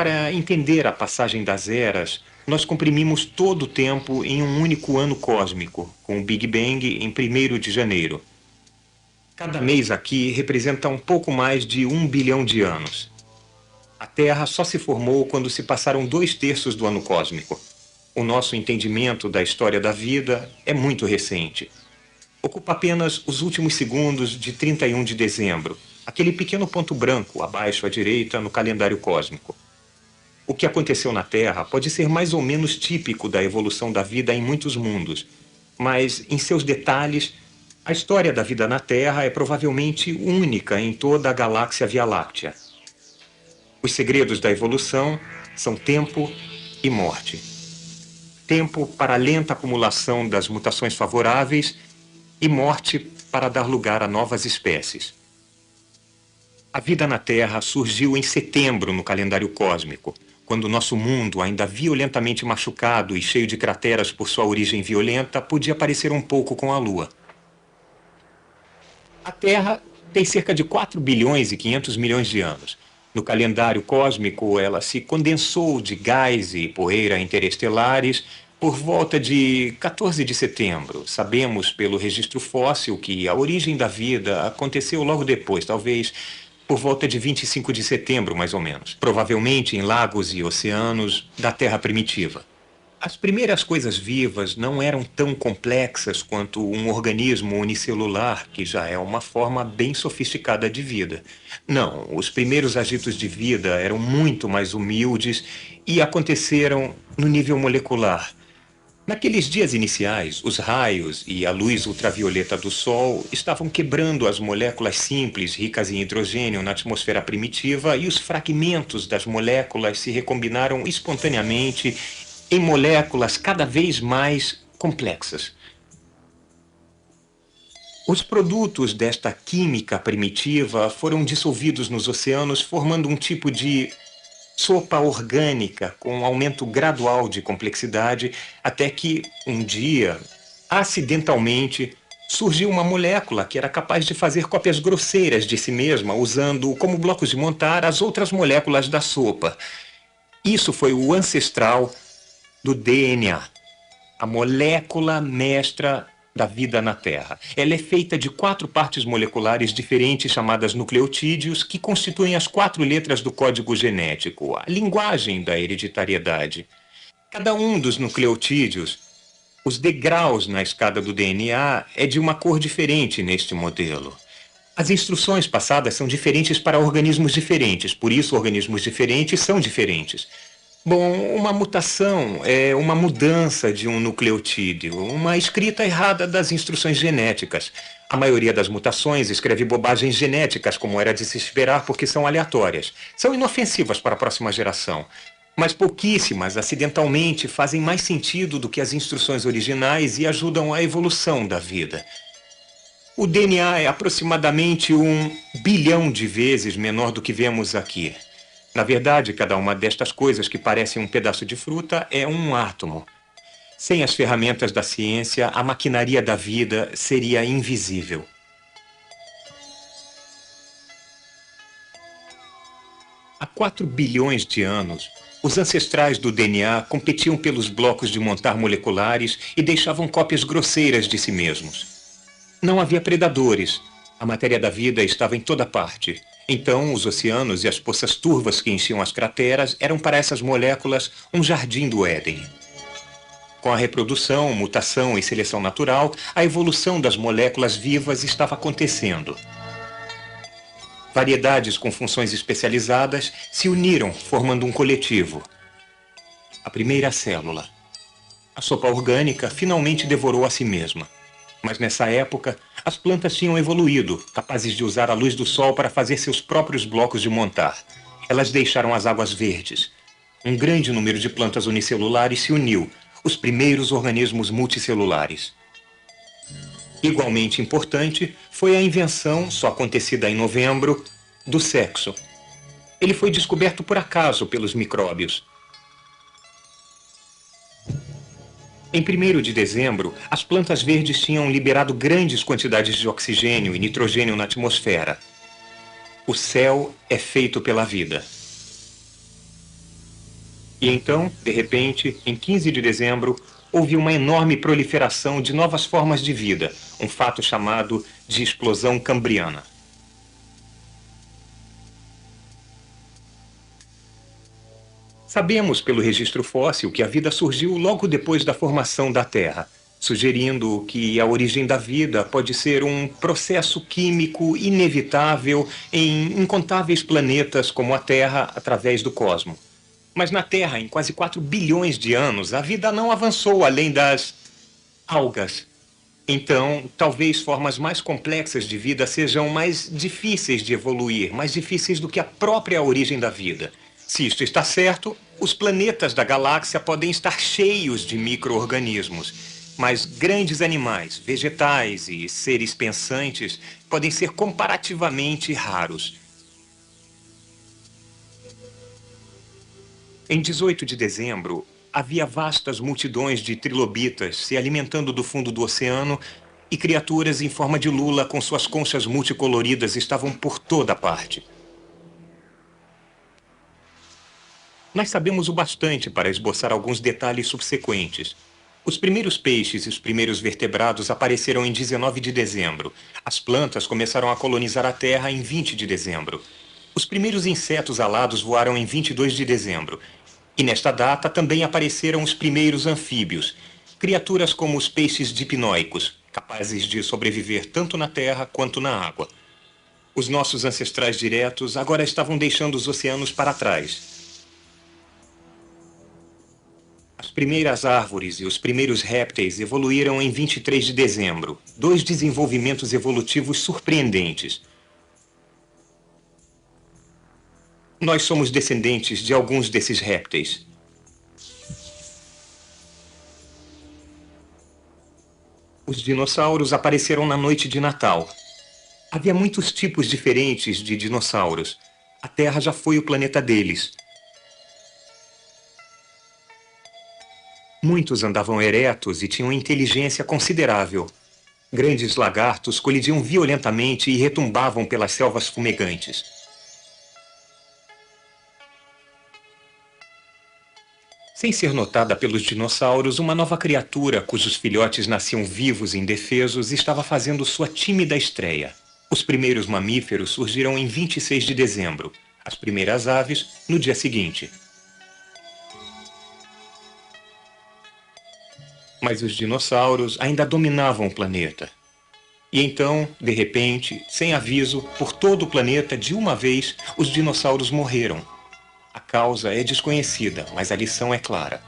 para entender a passagem das eras, nós comprimimos todo o tempo em um único ano cósmico, com o Big Bang em 1º de janeiro. Cada mês aqui representa um pouco mais de 1 bilhão de anos. A Terra só se formou quando se passaram 2/3 do ano cósmico. O nosso entendimento da história da vida é muito recente. Ocupa apenas os últimos segundos de 31 de dezembro, aquele pequeno ponto branco abaixo à direita no calendário cósmico. O que aconteceu na Terra pode ser mais ou menos típico da evolução da vida em muitos mundos, mas, em seus detalhes, a história da vida na Terra é provavelmente única em toda a galáxia Via Láctea. Os segredos da evolução são tempo e morte. Tempo para a lenta acumulação das mutações favoráveis e morte para dar lugar a novas espécies. A vida na Terra surgiu em setembro no calendário cósmico, quando nosso mundo, ainda violentamente machucado e cheio de crateras por sua origem violenta, podia parecer um pouco com a Lua. A Terra tem cerca de 4 bilhões e 500 milhões de anos. No calendário cósmico, ela se condensou de gás e poeira interestelares por volta de 14 de setembro. Sabemos pelo registro fóssil que a origem da vida aconteceu logo depois, talvez por volta de 25 de setembro, mais ou menos. Provavelmente em lagos e oceanos da Terra primitiva. As primeiras coisas vivas não eram tão complexas quanto um organismo unicelular, que já é uma forma bem sofisticada de vida. Não, os primeiros agitos de vida eram muito mais humildes e aconteceram no nível molecular. Naqueles dias iniciais, os raios e a luz ultravioleta do Sol estavam quebrando as moléculas simples ricas em hidrogênio na atmosfera primitiva e os fragmentos das moléculas se recombinaram espontaneamente em moléculas cada vez mais complexas. Os produtos desta química primitiva foram dissolvidos nos oceanos, formando um tipo de sopa orgânica com um aumento gradual de complexidade, até que, um dia, acidentalmente, surgiu uma molécula que era capaz de fazer cópias grosseiras de si mesma, usando como blocos de montar as outras moléculas da sopa. Isso foi o ancestral do DNA, a molécula mestra da vida na Terra. Ela é feita de 4 partes moleculares diferentes chamadas nucleotídeos, que constituem as 4 letras do código genético, a linguagem da hereditariedade. Cada um dos nucleotídeos, os degraus na escada do DNA, é de uma cor diferente neste modelo. As instruções passadas são diferentes para organismos diferentes, por isso organismos diferentes são diferentes. Bom, uma mutação é uma mudança de um nucleotídeo, uma escrita errada das instruções genéticas. A maioria das mutações escreve bobagens genéticas, como era de se esperar, porque são aleatórias. São inofensivas para a próxima geração. Mas pouquíssimas, acidentalmente, fazem mais sentido do que as instruções originais e ajudam a evolução da vida. O DNA é aproximadamente 1 bilhão de vezes menor do que vemos aqui. Na verdade, cada uma destas coisas que parecem um pedaço de fruta é um átomo. Sem as ferramentas da ciência, a maquinaria da vida seria invisível. Há 4 bilhões de anos, os ancestrais do DNA competiam pelos blocos de montar moleculares e deixavam cópias grosseiras de si mesmos. Não havia predadores. A matéria da vida estava em toda parte. Então, os oceanos e as poças turvas que enchiam as crateras eram para essas moléculas um jardim do Éden. Com a reprodução, mutação e seleção natural, a evolução das moléculas vivas estava acontecendo. Variedades com funções especializadas se uniram, formando um coletivo. A primeira célula. A sopa orgânica finalmente devorou a si mesma. Mas nessa época, as plantas tinham evoluído, capazes de usar a luz do sol para fazer seus próprios blocos de montar. Elas deixaram as águas verdes. Um grande número de plantas unicelulares se uniu, os primeiros organismos multicelulares. Igualmente importante foi a invenção, só acontecida em novembro, do sexo. Ele foi descoberto por acaso pelos micróbios. Em 1º de dezembro, as plantas verdes tinham liberado grandes quantidades de oxigênio e nitrogênio na atmosfera. O céu é feito pela vida. E então, de repente, em 15 de dezembro, houve uma enorme proliferação de novas formas de vida, um fato chamado de explosão cambriana. Sabemos pelo registro fóssil que a vida surgiu logo depois da formação da Terra, sugerindo que a origem da vida pode ser um processo químico inevitável em incontáveis planetas como a Terra através do cosmos. Mas na Terra, em quase 4 bilhões de anos, a vida não avançou além das algas. Então, talvez formas mais complexas de vida sejam mais difíceis de evoluir, mais difíceis do que a própria origem da vida. Se isto está certo, os planetas da galáxia podem estar cheios de micro-organismos, mas grandes animais, vegetais e seres pensantes podem ser comparativamente raros. Em 18 de dezembro, havia vastas multidões de trilobitas se alimentando do fundo do oceano e criaturas em forma de lula com suas conchas multicoloridas estavam por toda parte. Nós sabemos o bastante para esboçar alguns detalhes subsequentes. Os primeiros peixes e os primeiros vertebrados apareceram em 19 de dezembro. As plantas começaram a colonizar a Terra em 20 de dezembro. Os primeiros insetos alados voaram em 22 de dezembro. E nesta data também apareceram os primeiros anfíbios, criaturas como os peixes dipnoicos, capazes de sobreviver tanto na terra quanto na água. Os nossos ancestrais diretos agora estavam deixando os oceanos para trás. As primeiras árvores e os primeiros répteis evoluíram em 23 de dezembro, dois desenvolvimentos evolutivos surpreendentes. Nós somos descendentes de alguns desses répteis. Os dinossauros apareceram na noite de Natal. Havia muitos tipos diferentes de dinossauros. A Terra já foi o planeta deles. Muitos andavam eretos e tinham inteligência considerável. Grandes lagartos colidiam violentamente e retumbavam pelas selvas fumegantes. Sem ser notada pelos dinossauros, uma nova criatura, cujos filhotes nasciam vivos e indefesos, estava fazendo sua tímida estreia. Os primeiros mamíferos surgiram em 26 de dezembro, as primeiras aves no dia seguinte. Mas os dinossauros ainda dominavam o planeta. E então, de repente, sem aviso, por todo o planeta, de uma vez, os dinossauros morreram. A causa é desconhecida, mas a lição é clara.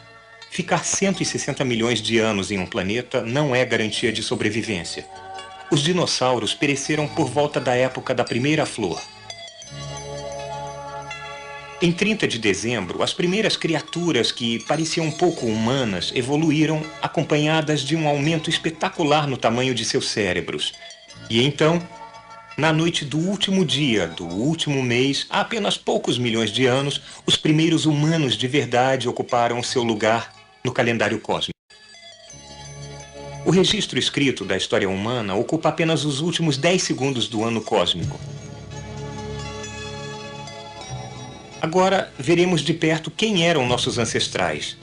Ficar 160 milhões de anos em um planeta não é garantia de sobrevivência. Os dinossauros pereceram por volta da época da primeira flor. Em 30 de dezembro, as primeiras criaturas que pareciam pouco humanas evoluíram acompanhadas de um aumento espetacular no tamanho de seus cérebros. E então, na noite do último dia do último mês, há apenas poucos milhões de anos, os primeiros humanos de verdade ocuparam seu lugar no calendário cósmico. O registro escrito da história humana ocupa apenas os últimos 10 segundos do ano cósmico. Agora veremos de perto quem eram nossos ancestrais.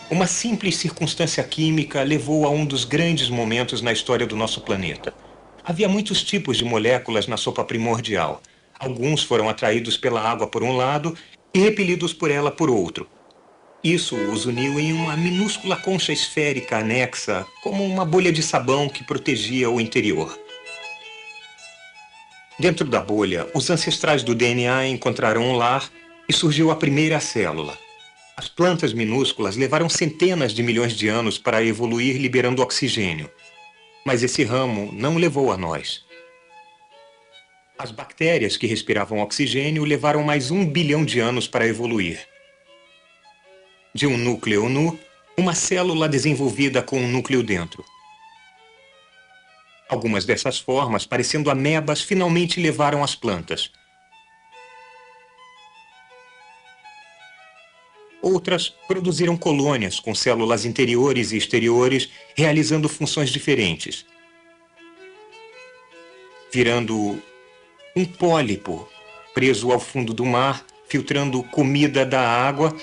Uma simples circunstância química levou a um dos grandes momentos na história do nosso planeta. Havia muitos tipos de moléculas na sopa primordial. Alguns foram atraídos pela água por um lado e repelidos por ela por outro. Isso os uniu em uma minúscula concha esférica anexa, como uma bolha de sabão que protegia o interior. Dentro da bolha, os ancestrais do DNA encontraram um lar e surgiu a primeira célula. As plantas minúsculas levaram centenas de milhões de anos para evoluir liberando oxigênio. Mas esse ramo não levou a nós. As bactérias que respiravam oxigênio levaram mais 1 bilhão de anos para evoluir. De um núcleo nu, uma célula desenvolvida com um núcleo dentro. Algumas dessas formas, parecendo amebas, finalmente levaram as plantas. Outras produziram colônias com células interiores e exteriores, realizando funções diferentes. Virando um pólipo preso ao fundo do mar, filtrando comida da água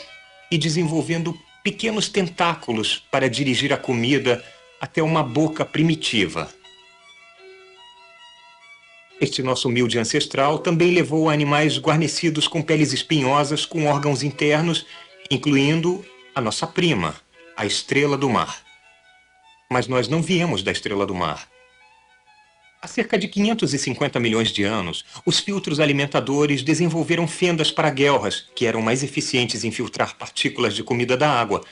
e desenvolvendo pequenos tentáculos para dirigir a comida até uma boca primitiva. Este nosso humilde ancestral também levou a animais guarnecidos com peles espinhosas com órgãos internos, incluindo a nossa prima, a estrela do mar. Mas nós não viemos da estrela do mar. Há cerca de 550 milhões de anos, os filtros alimentadores desenvolveram fendas para guelras, que eram mais eficientes em filtrar partículas de comida da água.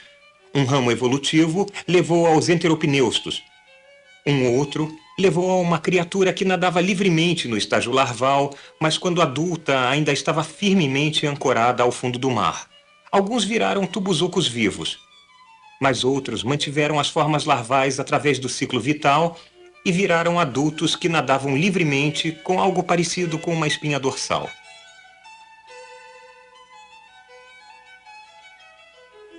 Um ramo evolutivo levou aos enteropneustos. Um outro levou a uma criatura que nadava livremente no estágio larval, mas quando adulta ainda estava firmemente ancorada ao fundo do mar. Alguns viraram tubuzucos vivos, mas outros mantiveram as formas larvais através do ciclo vital e viraram adultos que nadavam livremente com algo parecido com uma espinha dorsal.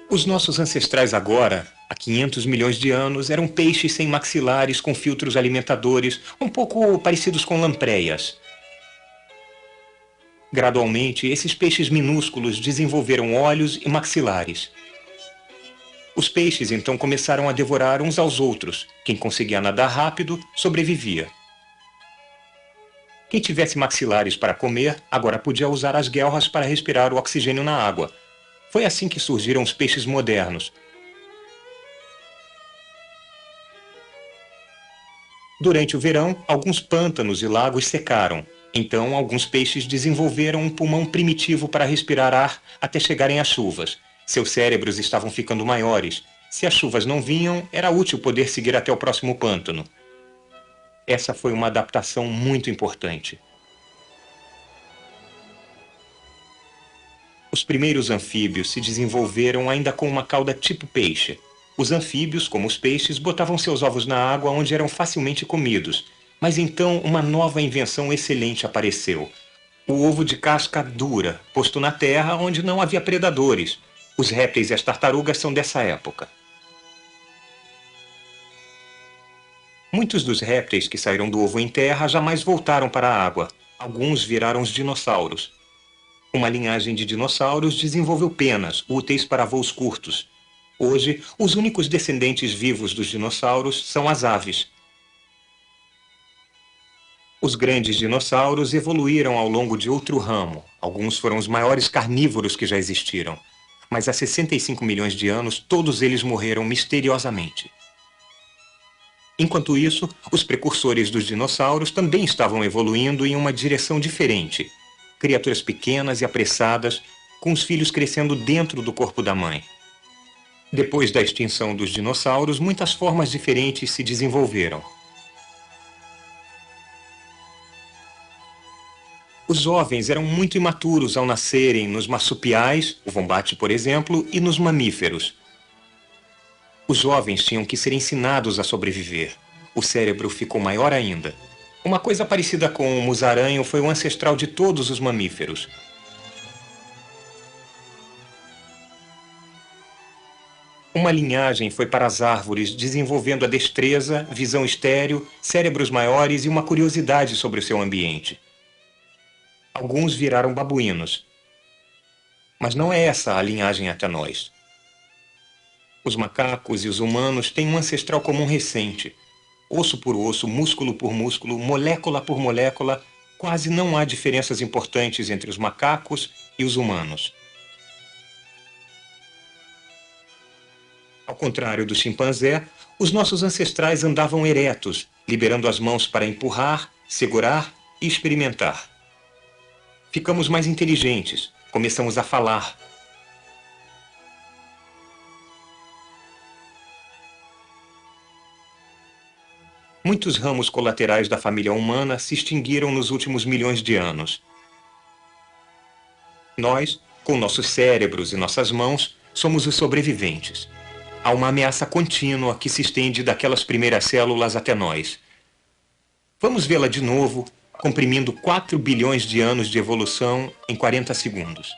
Os nossos ancestrais agora, há 500 milhões de anos, eram peixes sem maxilares com filtros alimentadores, um pouco parecidos com lampreyas. Gradualmente, esses peixes minúsculos desenvolveram olhos e maxilares. Os peixes então começaram a devorar uns aos outros. Quem conseguia nadar rápido sobrevivia. Quem tivesse maxilares para comer, agora podia usar as guelras para respirar o oxigênio na água. Foi assim que surgiram os peixes modernos. Durante o verão, alguns pântanos e lagos secaram. Então, alguns peixes desenvolveram um pulmão primitivo para respirar ar até chegarem às chuvas. Seus cérebros estavam ficando maiores. Se as chuvas não vinham, era útil poder seguir até o próximo pântano. Essa foi uma adaptação muito importante. Os primeiros anfíbios se desenvolveram ainda com uma cauda tipo peixe. Os anfíbios, como os peixes, botavam seus ovos na água onde eram facilmente comidos. Mas então uma nova invenção excelente apareceu. O ovo de casca dura, posto na terra onde não havia predadores. Os répteis e as tartarugas são dessa época. Muitos dos répteis que saíram do ovo em terra jamais voltaram para a água. Alguns viraram os dinossauros. Uma linhagem de dinossauros desenvolveu penas, úteis para voos curtos. Hoje, os únicos descendentes vivos dos dinossauros são as aves. Os grandes dinossauros evoluíram ao longo de outro ramo. Alguns foram os maiores carnívoros que já existiram. Mas há 65 milhões de anos, todos eles morreram misteriosamente. Enquanto isso, os precursores dos dinossauros também estavam evoluindo em uma direção diferente. Criaturas pequenas e apressadas, com os filhos crescendo dentro do corpo da mãe. Depois da extinção dos dinossauros, muitas formas diferentes se desenvolveram. Os jovens eram muito imaturos ao nascerem nos marsupiais, o vombate, por exemplo, e nos mamíferos. Os jovens tinham que ser ensinados a sobreviver. O cérebro ficou maior ainda. Uma coisa parecida com o musaranho foi o ancestral de todos os mamíferos. Uma linhagem foi para as árvores, desenvolvendo a destreza, visão estéril, cérebros maiores e uma curiosidade sobre o seu ambiente. Alguns viraram babuínos. Mas não é essa a linhagem até nós. Os macacos e os humanos têm um ancestral comum recente. Osso por osso, músculo por músculo, molécula por molécula, quase não há diferenças importantes entre os macacos e os humanos. Ao contrário do chimpanzé, os nossos ancestrais andavam eretos, liberando as mãos para empurrar, segurar e experimentar. Ficamos mais inteligentes, começamos a falar. Muitos ramos colaterais da família humana se extinguiram nos últimos milhões de anos. Nós, com nossos cérebros e nossas mãos, somos os sobreviventes. Há uma ameaça contínua que se estende daquelas primeiras células até nós. Vamos vê-la de novo, comprimindo 4 bilhões de anos de evolução em 40 segundos.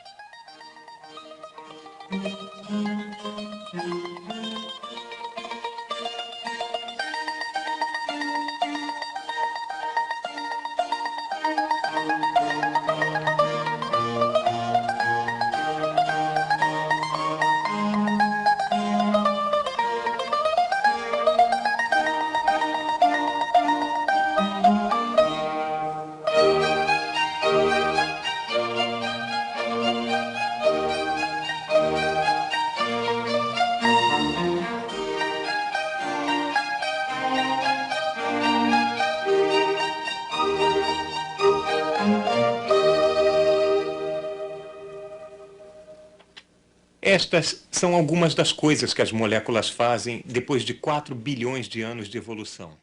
Estas são algumas das coisas que as moléculas fazem depois de 4 bilhões de anos de evolução.